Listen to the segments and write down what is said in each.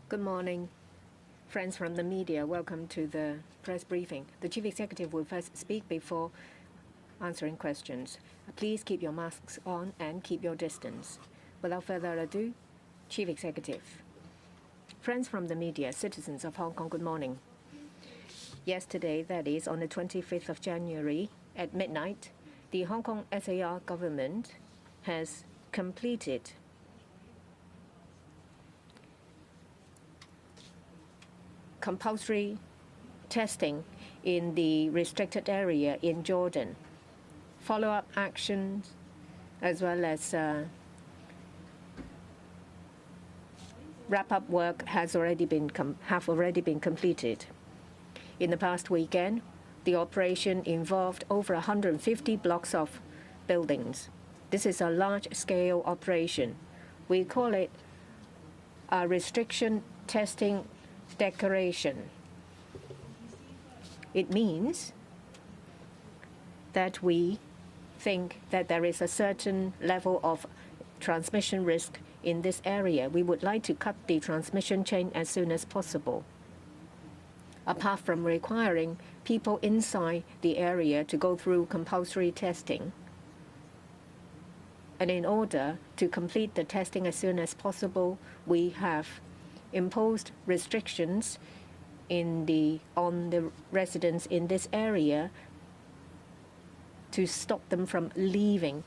Good morning, friends from the media. Welcome to the press briefing. The Chief Executive will first speak before answering questions. Please keep your masks on and keep your distance. Without further ado, Chief Executive. Friends from the media, citizens of Hong Kong, good morning. Yesterday, that is on the 25th of January at midnight, the Hong Kong SAR government has completed compulsory testing in the restricted area in Jordan. Follow-up actions as well as wrap-up work have already been completed. In the past weekend, the operation involved over 150 blocks of buildings. This is a large-scale operation. We call it a restriction testing declaration. It means that we think that there is a certain level of transmission risk in this area. We would like to cut the transmission chain as soon as possible. Apart from requiring people inside the area to go through compulsory testing, and in order to complete the testing as soon as possible, we have imposed restrictions on the residents in this area to stop them from leaving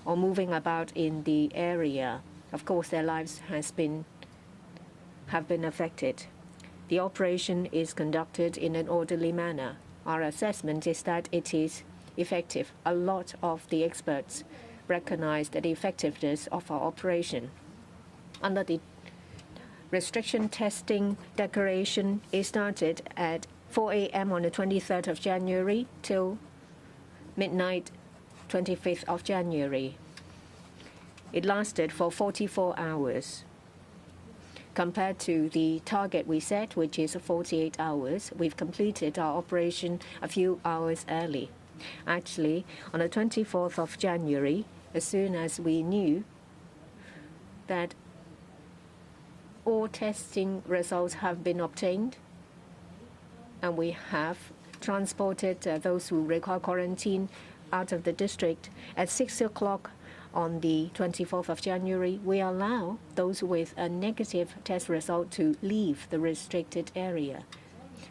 or moving about in the area. Of course, their lives have been affected. The operation is conducted in an orderly manner. Our assessment is that it is effective. A lot of the experts recognize the effectiveness of our operation. Under the restriction testing declaration, it started at 4 a.m. on the 23rd of January till midnight 25th of January. It lasted for 44 hours. Compared to the target we set, which is 48 hours, we've completed our operation a few hours early. Actually, on the 24th of January, as soon as we knew that all testing results have been obtained, and we have transported those who require quarantine out of the district, at 6 o'clock on the 24th of January, we allow those with a negative test result to leave the restricted area.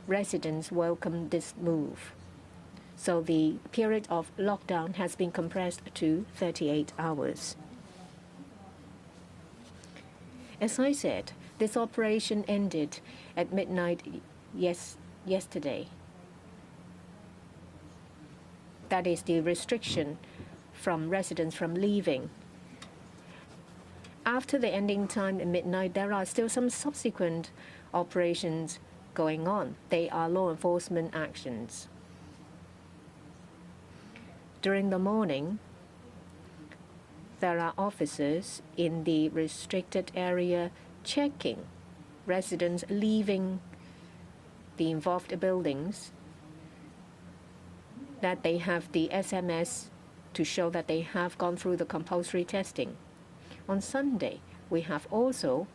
Residents welcome this move. So the period of lockdown has been compressed to 38 hours. As I said, this operation ended at midnight yesterday. That is the restriction from residents from leaving. After the ending time at midnight, there are still some subsequent operations going on. They are law enforcement actions. During the morning, there are officers in the restricted area checking residents leaving the involved buildings, that they have the SMS to show that they have gone through the compulsory testing. On Sunday, we have also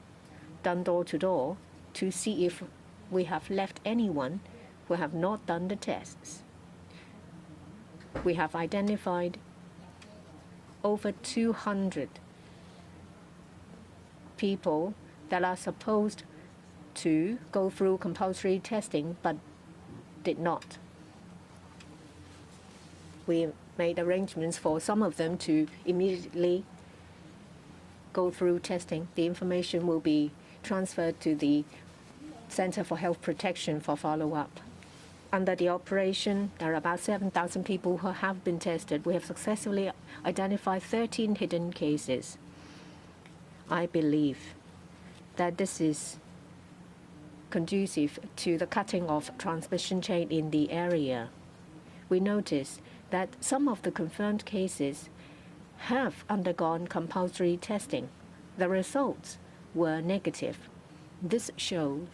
done door-to-door to see if we have left anyone who have not done the tests. We have identified over 200 people that are supposed to go through compulsory testing but did not. We made arrangements for some of them to immediately go through testing. The information will be transferred to the Center for Health Protection for follow-up. Under the operation, there are about 7,000 people who have been tested. We have successfully identified 13 hidden cases. I believe that this is conducive to the cutting of transmission chain in the area. We noticed that some of the confirmed cases have undergone compulsory testing. The results were negative. This shows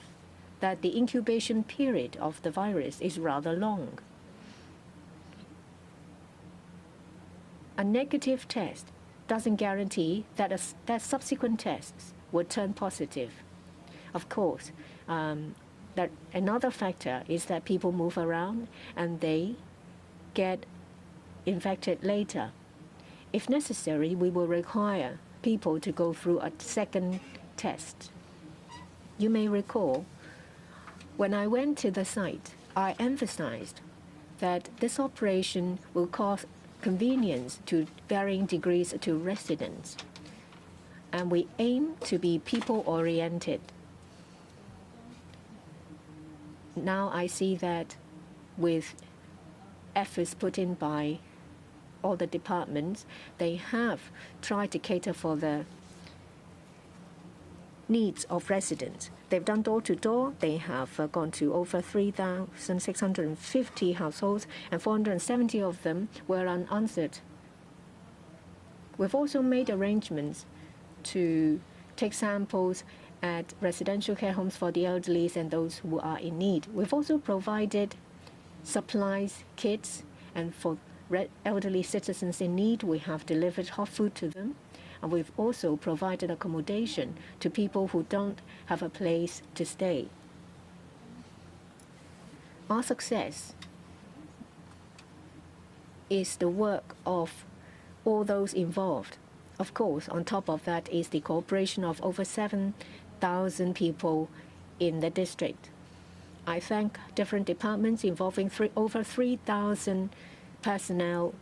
that the incubation period of the virus is rather long. A negative test doesn't guarantee that subsequent tests would turn positive. Of course, that another factor is that people move around and they get infected later. If necessary, we will require people to go through a second test. You may recall, when I went to the site, I emphasized that this operation will cause convenience to varying degrees to residents, and we aim to be people-oriented. Now I see that with efforts put in by all the departments, they have tried to cater for the needs of residents. They've done door-to-door. They have gone to over 3,650 households, and 470 of them were unanswered. We've also made arrangements to take samples at residential care homes for the elderly and those who are in need. We've also provided supplies, kits, and for elderly citizens in need, we have delivered hot food to them. And we've also provided accommodation to people who don't have a place to stay. Our success is the work of all those involved. Of course, on top of that is the cooperation of over 7,000 people in the district. I thank different departments involving over 3,000 personnel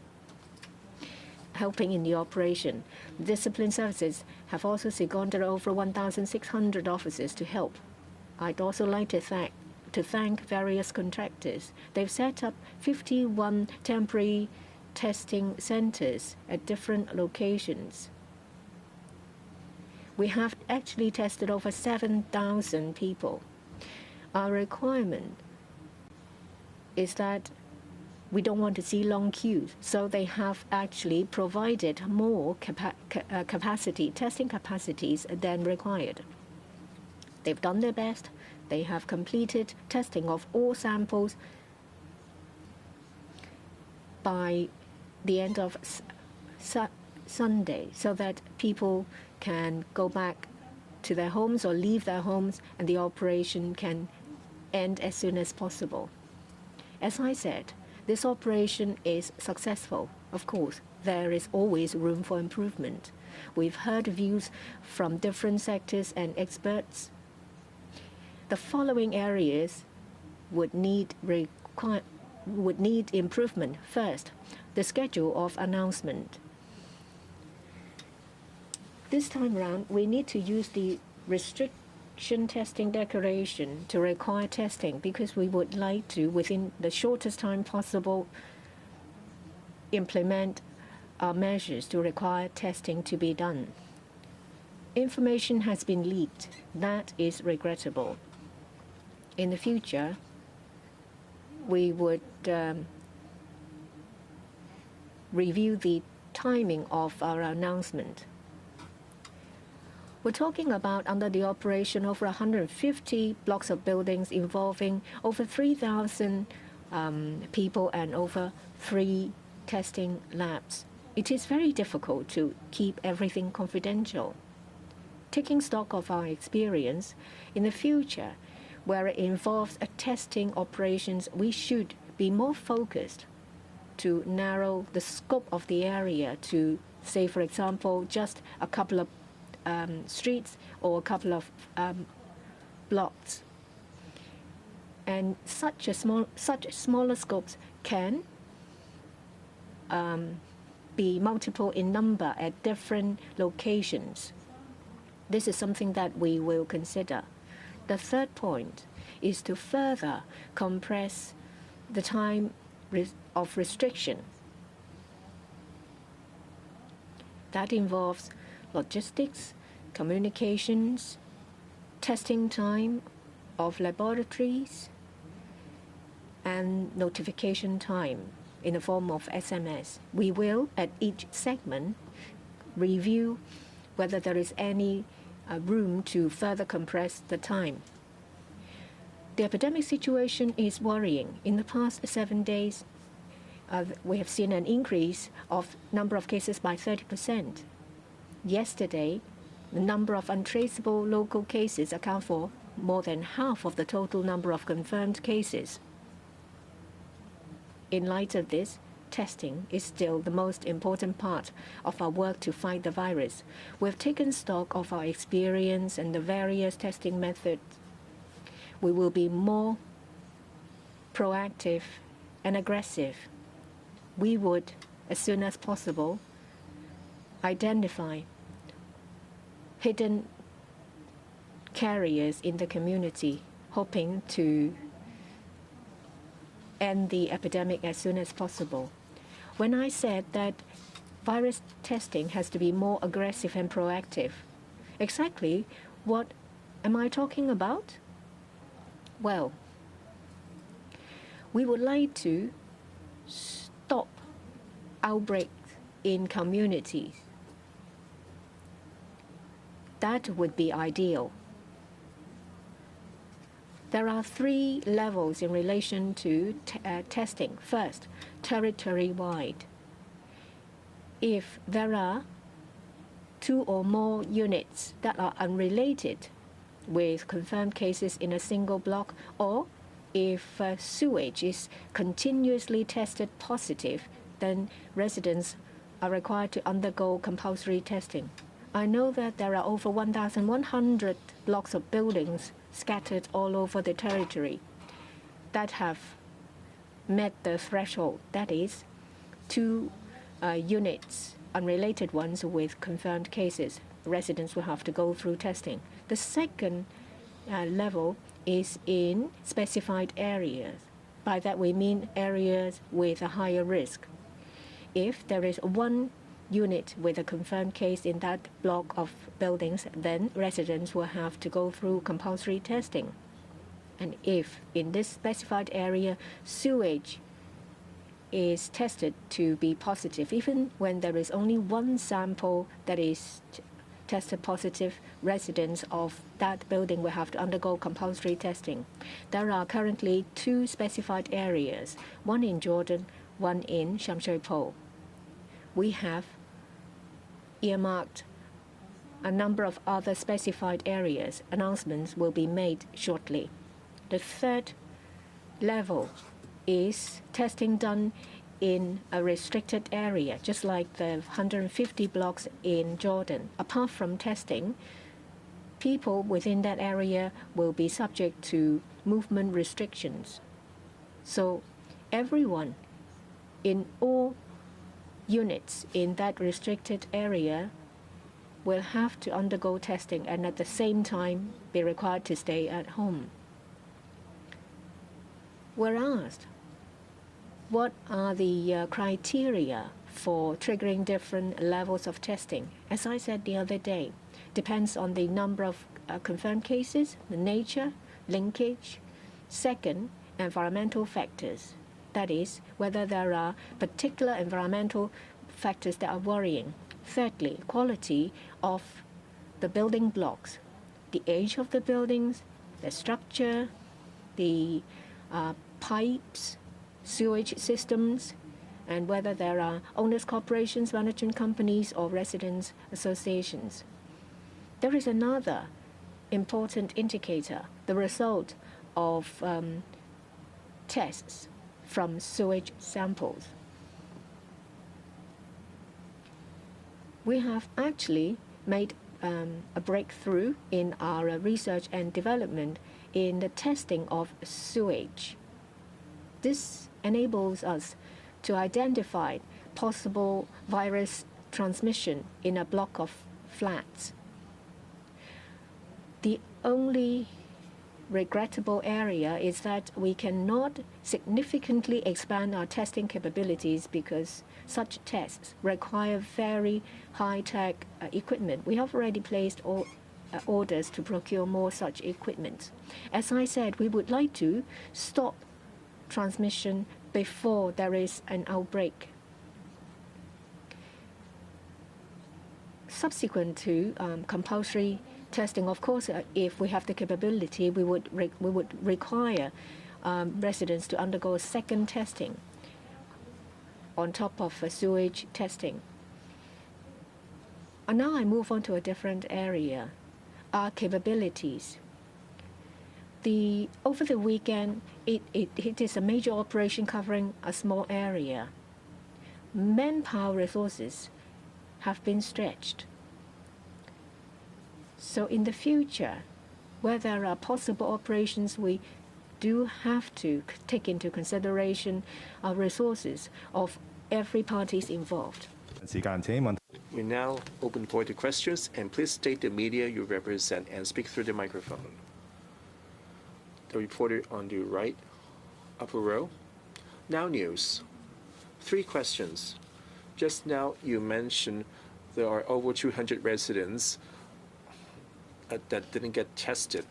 helping in the operation. Discipline services have also seconded over 1,600 officers to help. I'd also like to thank various contractors. They've set up 51 temporary testing centers at different locations. We have actually tested over 7,000 people. Our requirement is that we don't want to see long queues, so they have actually provided more testing capacities than required. They've done their best. They have completed testing of all samples by the end of Sunday, so that people can go back to their homes or leave their homes, and the operation can end as soon as possible. As I said, this operation is successful. Of course, there is always room for improvement. We've heard views from different sectors and experts. The following areas would need improvement. First, the schedule of announcement. This time around, we need to use the restriction testing declaration to require testing, because we would like to, within the shortest time possible, implement our measures to require testing to be done. Information has been leaked. That is regrettable. In the future, we would review the timing of our announcement. We're talking about, under the operation, over 150 blocks of buildings involving over 3,000 people and over 3 testing labs. It is very difficult to keep everything confidential. Taking stock of our experience, in the future, where it involves testing operations, we should be more focused to narrow the scope of the area to, say, for example, just a couple of streets or a couple of blocks. And such smaller scopes can be multiple in number at different locations. This is something that we will consider. The third point is to further compress the time of restriction. That involves logistics, communications, testing time of laboratories, and notification time in the form of SMS. We will, at each segment, review whether there is any room to further compress the time. The epidemic situation is worrying. In the past 7 days, we have seen an increase of number of cases by 30%. Yesterday, The number of untraceable local cases account for more than half of the total number of confirmed cases. In light of this, testing is still the most important part of our work to fight the virus. We've taken stock of our experience and the various testing methods. We will be more proactive and aggressive. We would, as soon as possible, identify hidden carriers in the community, hoping to end the epidemic as soon as possible. When I said that virus testing has to be more aggressive and proactive, exactly what am I talking about? Well, we would like to stop outbreaks in communities. That would be ideal. There are 3 levels in relation to testing. First, territory-wide. If there are 2 or more units that are unrelated with confirmed cases in a single block, or if sewage is continuously tested positive, then residents are required to undergo compulsory testing. I know that there are over 1,100 blocks of buildings scattered all over the territory that have met the threshold. That is, 2 units, unrelated ones with confirmed cases. Residents will have to go through testing. The second level is in specified areas. By that we mean areas with a higher risk. If there is 1 unit with a confirmed case in that block of buildings, then residents will have to go through compulsory testing. And if in this specified area sewage is tested to be positive, even when there is only 1 sample that is tested positive, residents of that building will have to undergo compulsory testing. There are currently 2 specified areas, 1 in Jordan, 1 in Sham Shui Po. We have earmarked a number of other specified areas. Announcements will be made shortly. The third level is testing done in a restricted area, just like the 150 blocks in Jordan. Apart from testing, people within that area will be subject to movement restrictions. So everyone in all units in that restricted area will have to undergo testing and at the same time be required to stay at home. We're asked, what are the criteria for triggering different levels of testing? As I said the other day, depends on the number of confirmed cases, the nature, linkage. Second, environmental factors. That is, whether there are particular environmental factors that are worrying. Thirdly, quality of the building blocks, the age of the buildings, the structure, the pipes, sewage systems, and whether there are owners' corporations, management companies, or residents' associations. There is another important indicator, the result of tests from sewage samples. We have actually made a breakthrough in our research and development in the testing of sewage. This enables us to identify possible virus transmission in a block of flats. The only regrettable area is that we cannot significantly expand our testing capabilities because such tests require very high-tech equipment. We have already placed orders to procure more such equipment. As I said, we would like to stop transmission before there is an outbreak. Subsequent to compulsory testing, of course, if we have the capability, we would require residents to undergo a second testing on top of sewage testing. And now I move on to a different area, our capabilities. Over the weekend, it is a major operation covering a small area. Manpower resources have been stretched. So in the future, where there are possible operations, we do have to take into consideration our resources of every parties involved. We now open for the questions, and please state the media you represent and speak through the microphone. The reporter on the right upper row. Now news. 3 questions. Just now you mentioned there are over 200 residents that didn't get tested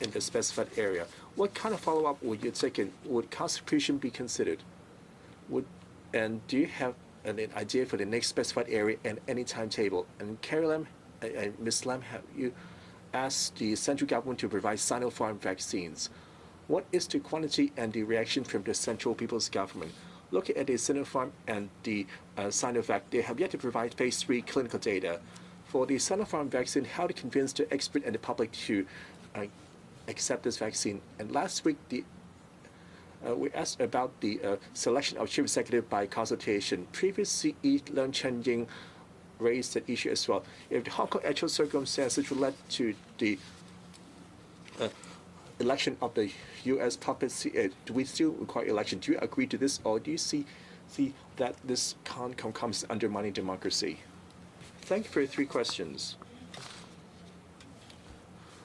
in the specified area. What kind of follow-up would you take in? Would consecration be considered? And do you have an idea for the next specified area and any timetable? And Carrie Lam and Ms. Lam, have you asked the central government to provide Sinopharm vaccines? What is the quantity and the reaction from the Central People's Government? Looking at the Sinopharm and the Sinovac, they have yet to provide phase 3 clinical data. For the Sinopharm vaccine, how to convince the expert and the public to accept this vaccine? And last week, we asked about the selection of Chief Executive by consultation. Previously, Leung Chen-ying raised that issue as well. If the Hong Kong actual circumstances would lead to the election of the U.S. puppet, do we still require election? Do you agree to this, or do you see that this comes undermining democracy? Thank you for your 3 questions.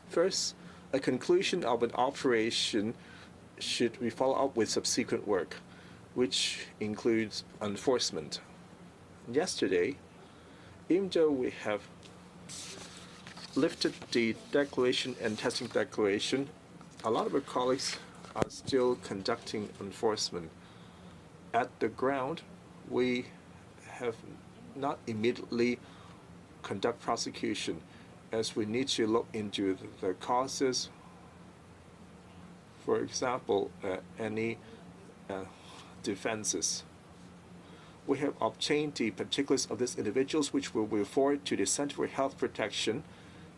First, a conclusion of an operation should we follow up with subsequent work, which includes enforcement. Yesterday, even though we have lifted the declaration and testing declaration, a lot of our colleagues are still conducting enforcement. At the ground, we have not immediately conduct prosecution, as we need to look into the causes. For example, any defenses. We have obtained the particulars of these individuals, which we will forward to the Center for Health Protection,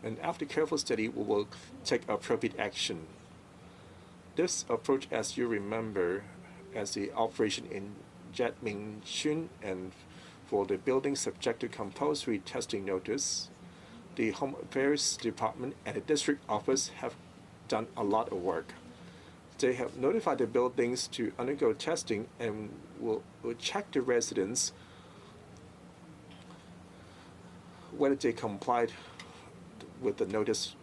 and after careful study, we will take appropriate action. This approach, as you remember, as the operation in Jatmingchun and for the building subject to compulsory testing notice, the Home Affairs Department and the District Office have done a lot of work. They have notified the buildings to undergo testing and will check the residents whether they complied with the notice.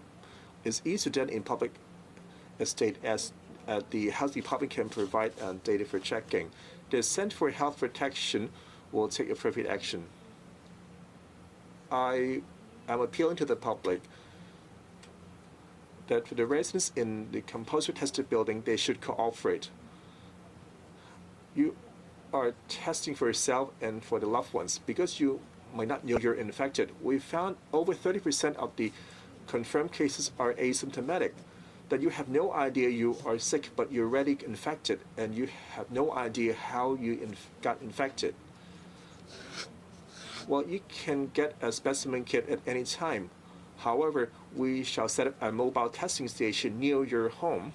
It's easy done in public estate, as the Health Department can provide data for checking. The Center for Health Protection will take appropriate action. I am appealing to the public that for the residents in the compulsory tested building, they should cooperate. You are testing for yourself and for the loved ones because you might not know you're infected. We found over 30% of the confirmed cases are asymptomatic, that you have no idea you are sick, but you're already infected, and you have no idea how you got infected. Well, you can get a specimen kit at any time. However, we shall set up a mobile testing station near your home,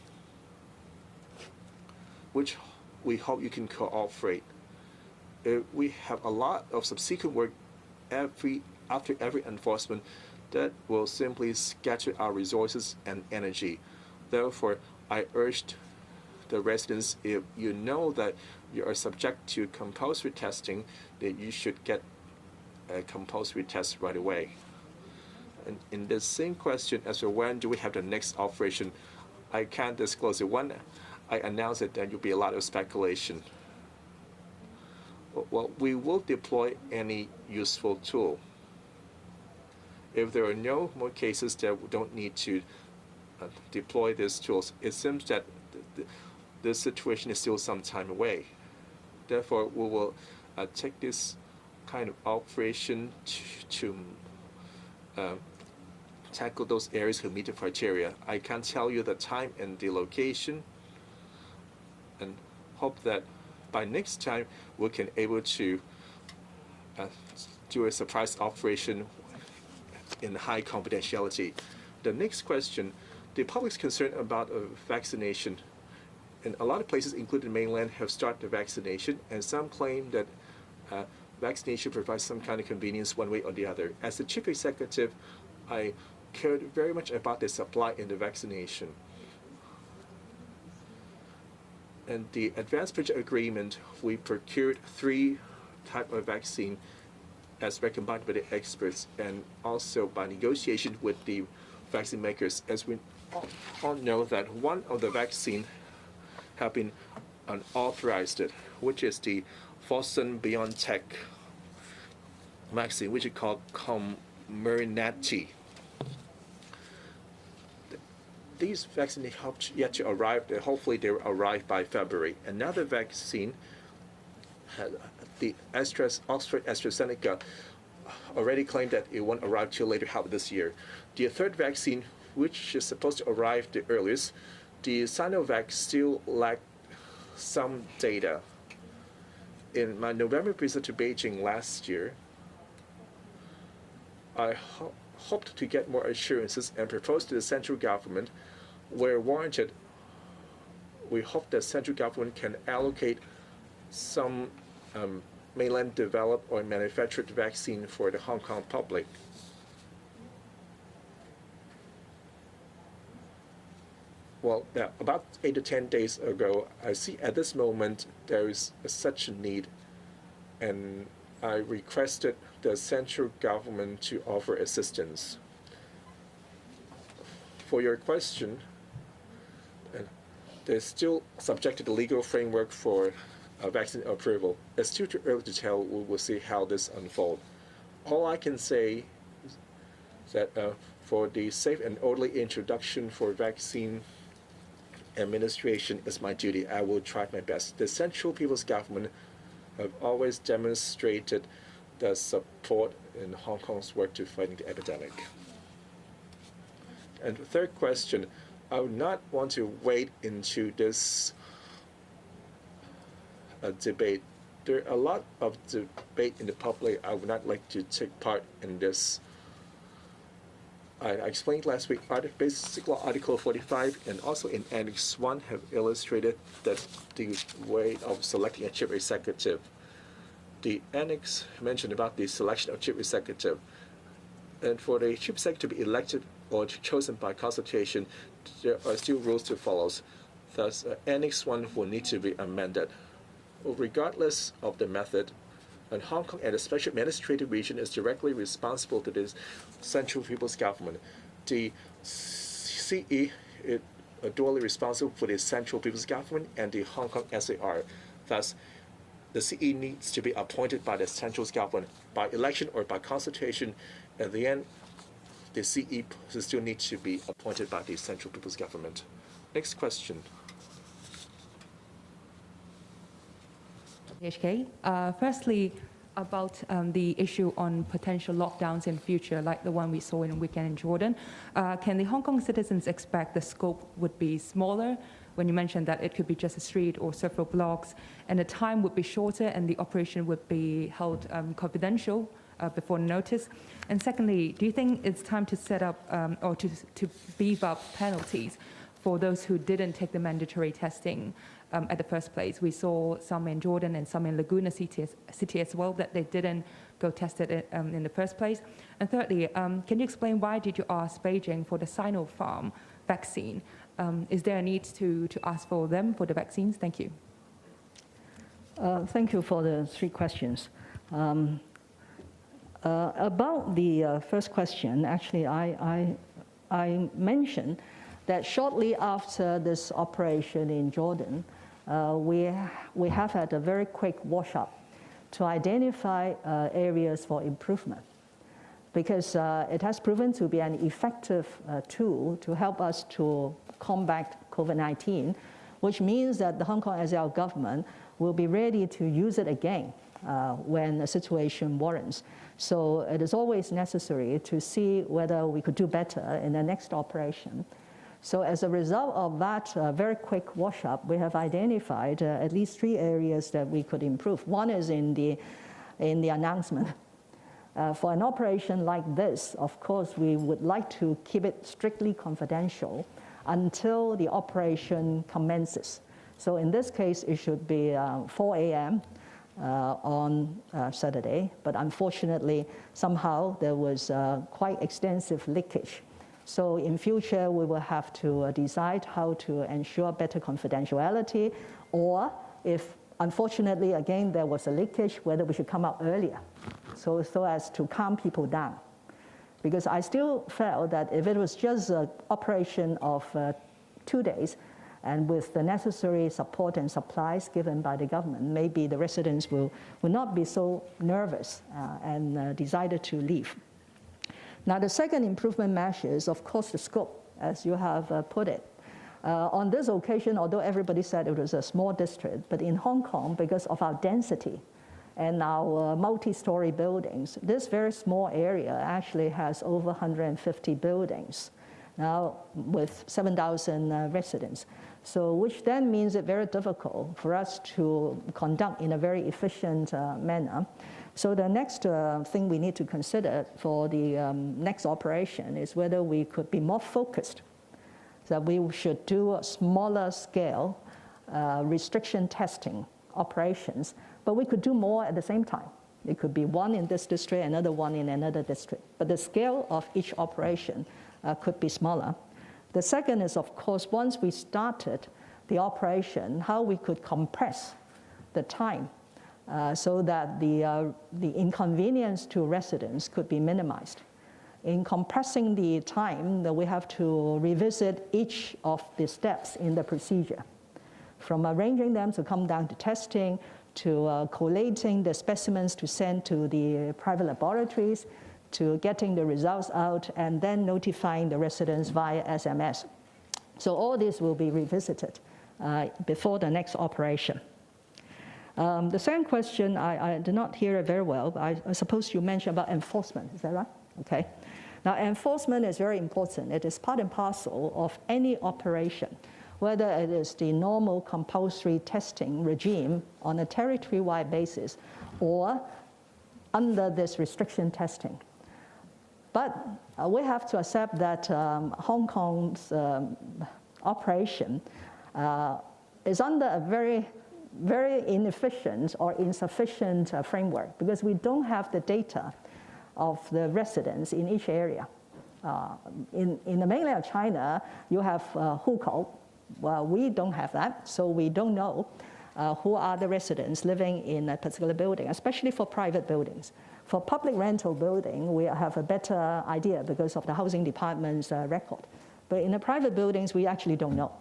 which we hope you can cooperate. We have a lot of subsequent work after every enforcement that will simply scatter our resources and energy. Therefore, I urged the residents, if you know that you are subject to compulsory testing, that you should get a compulsory test right away. And in the same question as to when do we have the next operation, I can't disclose it. When I announce it, then will be a lot of speculation. Well, we will deploy any useful tool. If there are no more cases that we don't need to deploy these tools, it seems that the situation is still some time away. Therefore, we will take this kind of operation to tackle those areas who meet the criteria. I can't tell you the time and the location, and hope that by next time we can able to do a surprise operation in high confidentiality. The next question, the public's concern about vaccination. And a lot of places, including mainland, have started the vaccination, and some claim that vaccination provides some kind of convenience one way or the other. As the Chief Executive, I cared very much about the supply in the vaccination. And the advance purchase agreement, we procured 3 types of vaccine as recommended by the experts, and also by negotiation with the vaccine makers. As we all know that one of the vaccine have been unauthorized, which is the Fosun-BioNTech vaccine, which is called Comirnaty. These vaccines have yet to arrive. Hopefully they will arrive by February. Another vaccine, the Oxford AstraZeneca, already claimed that it won't arrive till later half of this year. The third vaccine, which is supposed to arrive the earliest, the Sinovac still lacked some data. In my November visit to Beijing last year, I hoped to get more assurances and proposed to the central government, where warranted, we hope that central government can allocate some mainland developed or manufactured vaccine for the Hong Kong public. Well, about 8 to 10 days ago, I see at this moment there is such a need, and I requested the central government to offer assistance. For your question, they're still subject to the legal framework for vaccine approval. It's still too early to tell. We will see how this unfolds. All I can say is that for the safe and orderly introduction for vaccine administration is my duty. I will try my best. The Central People's Government have always demonstrated the support in Hong Kong's work to fighting the epidemic. And the third question, I would not want to wade into this debate. There are a lot of debate in the public. I would not like to take part in this. I explained last week, Basic Law Article 45 and also in Annex 1 have illustrated that the way of selecting a Chief Executive. The Annex mentioned about the selection of Chief Executive. And for the Chief Executive to be elected or chosen by consultation, there are still rules to follow. Thus, Annex 1 will need to be amended. Well, regardless of the method, and Hong Kong and the Special Administrative Region is directly responsible to the Central People's Government. The CE is duly responsible for the Central People's Government and the Hong Kong SAR. Thus, the CE needs to be appointed by the Central Government by election or by consultation. At the end, the CE still needs to be appointed by the Central People's Government. Next question. HK. Firstly, about the issue on potential lockdowns in future, like the one we saw in a weekend in Jordan. Can the Hong Kong citizens expect the scope would be smaller when you mentioned that it could be just a street or several blocks, and the time would be shorter and the operation would be held confidential before notice? And secondly, do you think it's time to set up or to beef up penalties for those who didn't take the mandatory testing at the first place? We saw some in Jordan and some in Laguna City as well that they didn't go test it in the first place. And thirdly, can you explain why did you ask Beijing for the Sinopharm vaccine? Is there a need to ask for them for the vaccines? Thank you. Thank you for the 3 questions. About the first question, actually, I mentioned that shortly after this operation in Jordan, we have had a very quick wash-up to identify areas for improvement, because it has proven to be an effective tool to help us to combat COVID-19, which means that the Hong Kong SAR government will be ready to use it again when the situation warrants. So it is always necessary to see whether we could do better in the next operation. So as a result of that very quick wash-up, we have identified at least 3 areas that we could improve. One is in the announcement. For an operation like this, of course, we would like to keep it strictly confidential until the operation commences. So in this case, it should be 4 a.m. On Saturday, but unfortunately, somehow there was quite extensive leakage. So in future, we will have to decide how to ensure better confidentiality, or if unfortunately, again, there was a leakage, whether we should come out earlier, so as to calm people down. Because I still felt that if it was just an operation of 2 days, and with the necessary support and supplies given by the government, maybe the residents will not be so nervous and decided to leave. Now, the second improvement measure is, of course, the scope, as you have put it. On this occasion, although everybody said it was a small district, but in Hong Kong, because of our density and our multi-story buildings, this very small area actually has over 150 buildings, now with 7,000 residents. So which then means it very difficult for us to conduct in a very efficient manner. So the next thing we need to consider for the next operation is whether we could be more focused. So we should do a smaller scale restriction testing operations, but we could do more at the same time. It could be one in this district, another one in another district. But the scale of each operation could be smaller. The second is, of course, once we started the operation, how we could compress the time so that the inconvenience to residents could be minimized. In compressing the time, that we have to revisit each of the steps in the procedure, from arranging them to come down to testing, to collating the specimens to send to the private laboratories, to getting the results out, and then notifying the residents via SMS. So all this will be revisited before the next operation. The second question, I did not hear it very well, but I suppose you mentioned about enforcement, is that right? Okay. Now, enforcement is very important. It is part and parcel of any operation, whether it is the normal compulsory testing regime on a territory-wide basis or under this restriction testing. But we have to accept that Hong Kong's operation is under a very, very inefficient or insufficient framework, because we don't have the data of the residents in each area. In the mainland of China, you have hukou. Well, we don't have that, so we don't know who are the residents living in a particular building, especially for private buildings. For public rental building, we have a better idea because of the housing department's record. But in the private buildings, we actually don't know.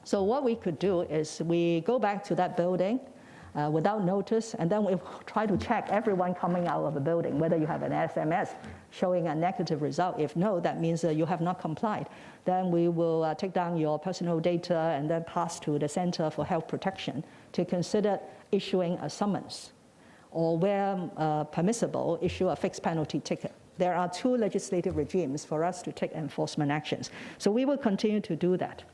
So what we could do is we go back to that building without notice, and then we try to check everyone coming out of the building, whether you have an SMS showing a negative result. If no, that means you have not complied. Then we will take down your personal data and then pass to the Center for Health Protection to consider issuing a summons, or where permissible, issue a fixed penalty ticket. There are two legislative regimes for us to take enforcement actions. So we will continue to do that.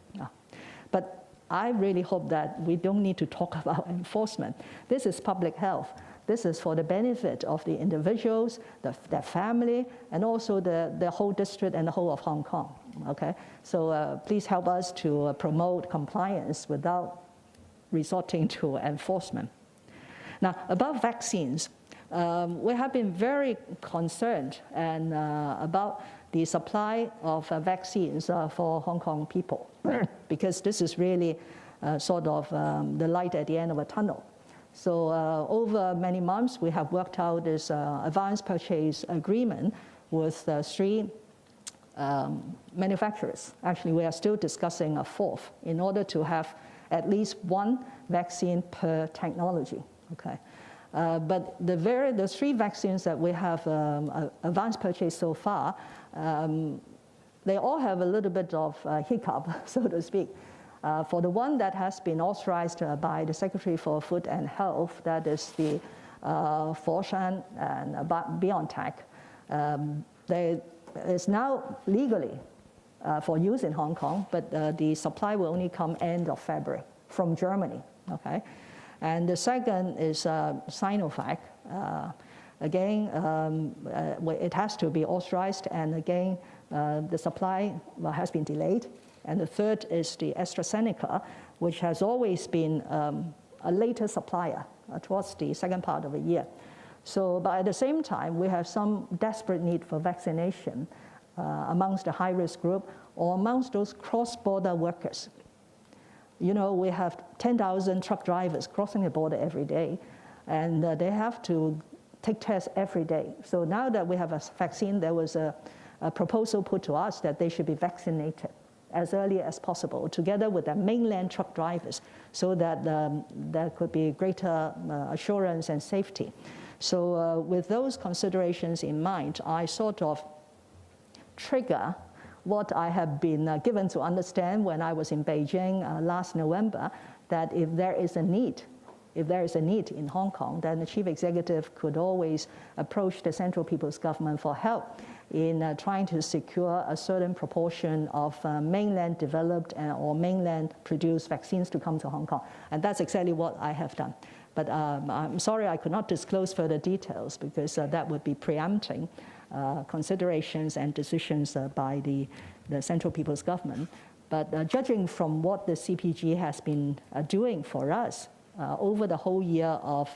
But I really hope that we don't need to talk about enforcement. This is public health. This is for the benefit of the individuals, their family, and also the whole district and the whole of Hong Kong. Okay? So please help us to promote compliance without resorting to enforcement. Now, about vaccines, we have been very concerned about the supply of vaccines for Hong Kong people, because this is really sort of the light at the end of a tunnel. So over many months, we have worked out this advance purchase agreement with 3 manufacturers. Actually, we are still discussing a 4th in order to have at least 1 vaccine per technology. Okay. But the 3 vaccines that we have advance purchase so far, they all have a little bit of hiccup, so to speak. For the one that has been authorized by the Secretary for Food and Health, that is the Foshan and BioNTech, they is now legally for use in Hong Kong, but the supply will only come end of February from Germany. Okay. And the second is Sinovac, Again, it has to be authorized, and again, the supply has been delayed. And the third is the AstraZeneca, which has always been a later supplier towards the second part of the year. So, but at the same time, we have some desperate need for vaccination amongst the high-risk group or amongst those cross-border workers. You know, we have 10,000 truck drivers crossing the border every day, and they have to take tests every day. So now that we have a vaccine, there was a proposal put to us that they should be vaccinated as early as possible, together with the mainland truck drivers, so that there could be greater assurance and safety. So with those considerations in mind, I sort of trigger what I have been given to understand when I was in Beijing last November, that if there is a need in Hong Kong, then the Chief Executive could always approach the Central People's Government for help in trying to secure a certain proportion of mainland developed or mainland produced vaccines to come to Hong Kong. And that's exactly what I have done. But I'm sorry I could not disclose further details, because that would be preempting considerations and decisions by the Central People's Government. But judging from what the CPG has been doing for us over the whole year of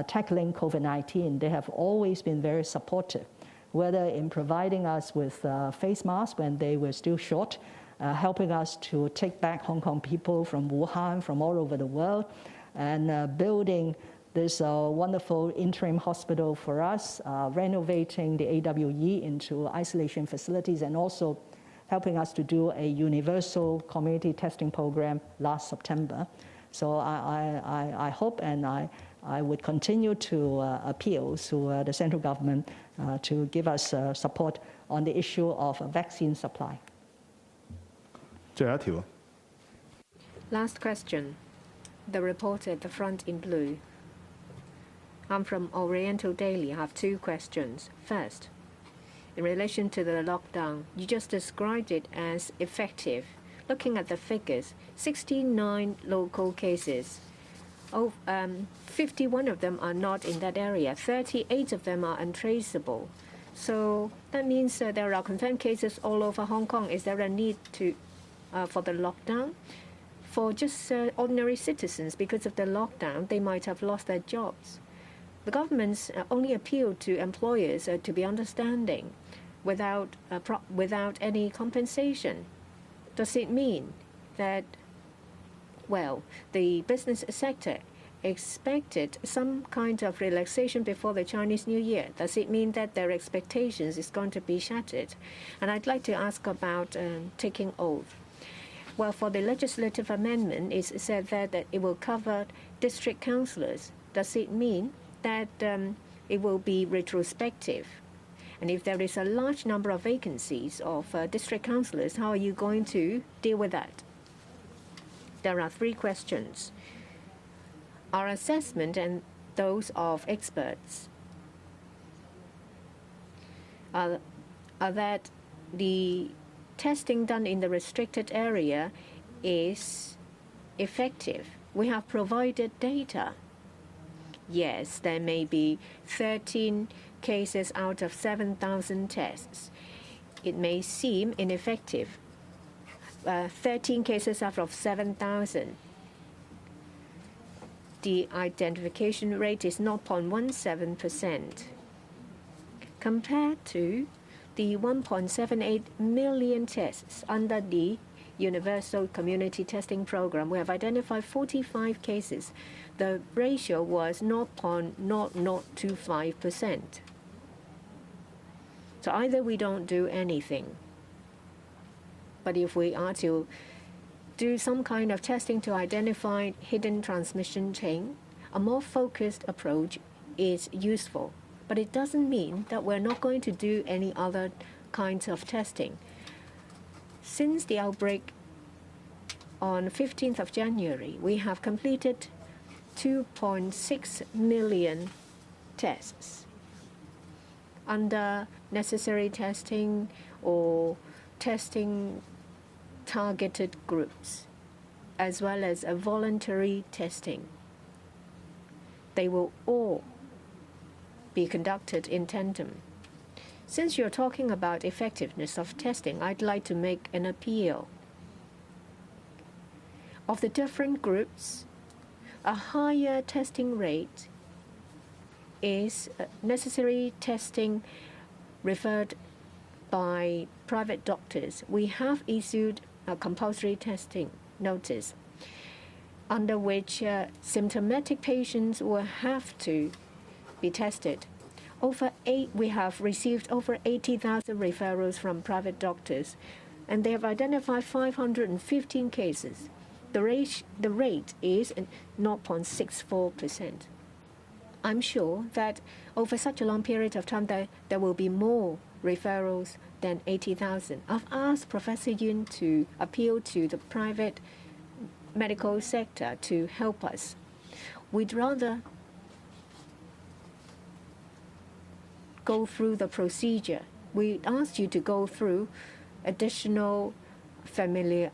tackling COVID-19, they have always been very supportive, whether in providing us with face masks when they were still short, helping us to take back Hong Kong people from Wuhan, from all over the world, and building this wonderful interim hospital for us, renovating the AWE into isolation facilities, and also helping us to do a universal community testing program last September. So I hope, and I would continue to appeal to the central government to give us support on the issue of vaccine supply. 最後一條。 Last question. The reporter at the front in blue. I'm from Oriental Daily. I have two questions. First, in relation to the lockdown, you just described it as effective. Looking at the figures, 69 local cases. 51 of them are not in that area. 38 of them are untraceable. So that means there are confirmed cases all over Hong Kong. Is there a need for the lockdown? For just ordinary citizens, because of the lockdown, they might have lost their jobs. The government's only appeal to employers to be understanding without any compensation. Does it mean that, well, the business sector expected some kind of relaxation before the Chinese New Year? Does it mean that their expectations is going to be shattered? And I'd like to ask about taking oath. Well, for the legislative amendment, it's said that it will cover district councillors. Does it mean that it will be retrospective? And if there is a large number of vacancies of district councillors, how are you going to deal with that? There are three questions. Our assessment and those of experts are that the testing done in the restricted area is effective. We have provided data. Yes, there may be 13 cases out of 7,000 tests. It may seem ineffective. 13 cases out of 7,000. The identification rate is 0.17%. Compared to the 1.78 million tests under the Universal Community Testing Program, we have identified 45 cases. The ratio was 0.0025%. So either we don't do anything, but if we are to do some kind of testing to identify hidden transmission chain, a more focused approach is useful. But it doesn't mean that we're not going to do any other kinds of testing. Since the outbreak on 15th of January, we have completed 2.6 million tests under necessary testing or testing targeted groups, as well as a voluntary testing. They will all be conducted in tandem. Since you're talking about effectiveness of testing, I'd like to make an appeal. Of the different groups, a higher testing rate is necessary testing referred by private doctors. We have issued a compulsory testing notice under which symptomatic patients will have to be tested. We have received over 80,000 referrals from private doctors, and they have identified 515 cases. The rate is 0.64%. I'm sure that over such a long period of time there will be more referrals than 80,000. I've asked Professor Yun to appeal to the private medical sector to help us. We'd rather go through the procedure. We asked you to go through additional formalities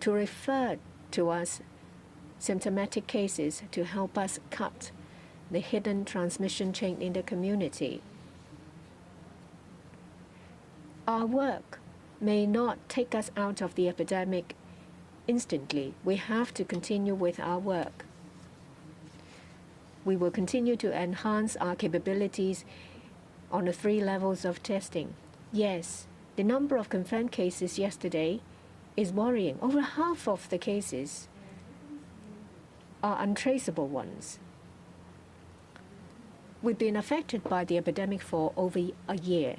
to refer to us symptomatic cases to help us cut the hidden transmission chain in the community. Our work may not take us out of the epidemic instantly. We have to continue with our work. We will continue to enhance our capabilities on the 3 levels of testing. Yes, the number of confirmed cases yesterday is worrying. Over half of the cases are untraceable ones. We've been affected by the epidemic for over a year.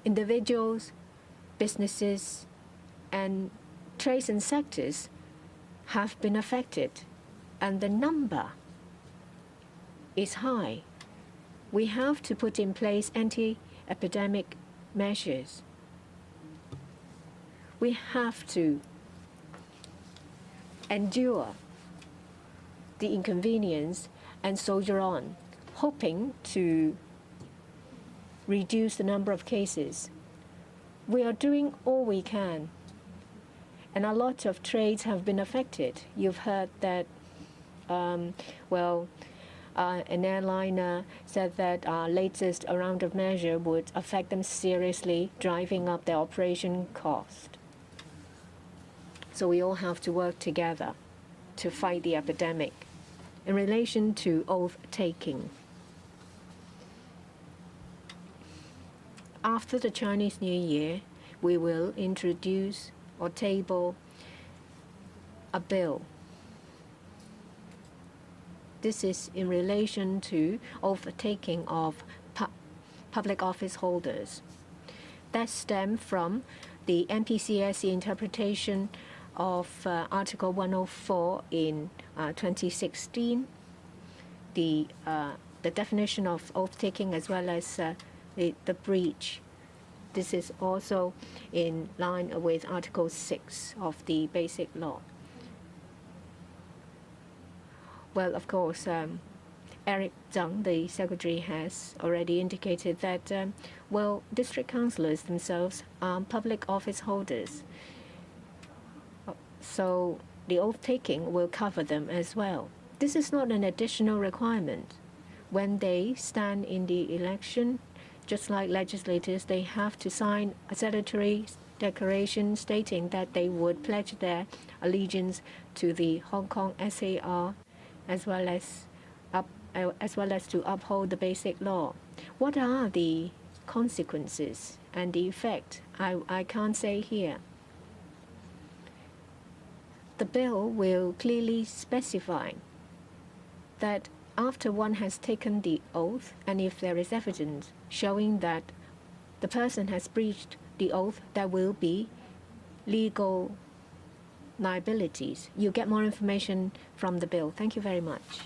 Individuals, businesses, and trades and sectors have been affected, and the number is high. We have to put in place anti-epidemic measures. We have to endure the inconvenience and soldier on, hoping to reduce the number of cases. We are doing all we can, and a lot of trades have been affected. You've heard that, an airliner said that our latest round of measure would affect them seriously, driving up their operation cost. So we all have to work together to fight the epidemic. In relation to oath-taking, after the Chinese New Year, we will introduce or table a bill. This is in relation to oath-taking of public office holders. That stemmed from the NPCSC interpretation of Article 104 in 2016, the definition of oath-taking as well as the breach. This is also in line with Article 6 of the Basic Law. Well, of course, Eric Zhang, the secretary, has already indicated that, district councillors themselves are public office holders. So the oath-taking will cover them as well. This is not an additional requirement. When they stand in the election, just like legislators, they have to sign a statutory declaration stating that they would pledge their allegiance to the Hong Kong SAR as well as to uphold the Basic Law. What are the consequences and the effect? I can't say here. The bill will clearly specify that after one has taken the oath, and if there is evidence showing that the person has breached the oath, there will be legal liabilities. You get more information from the bill. Thank you very much.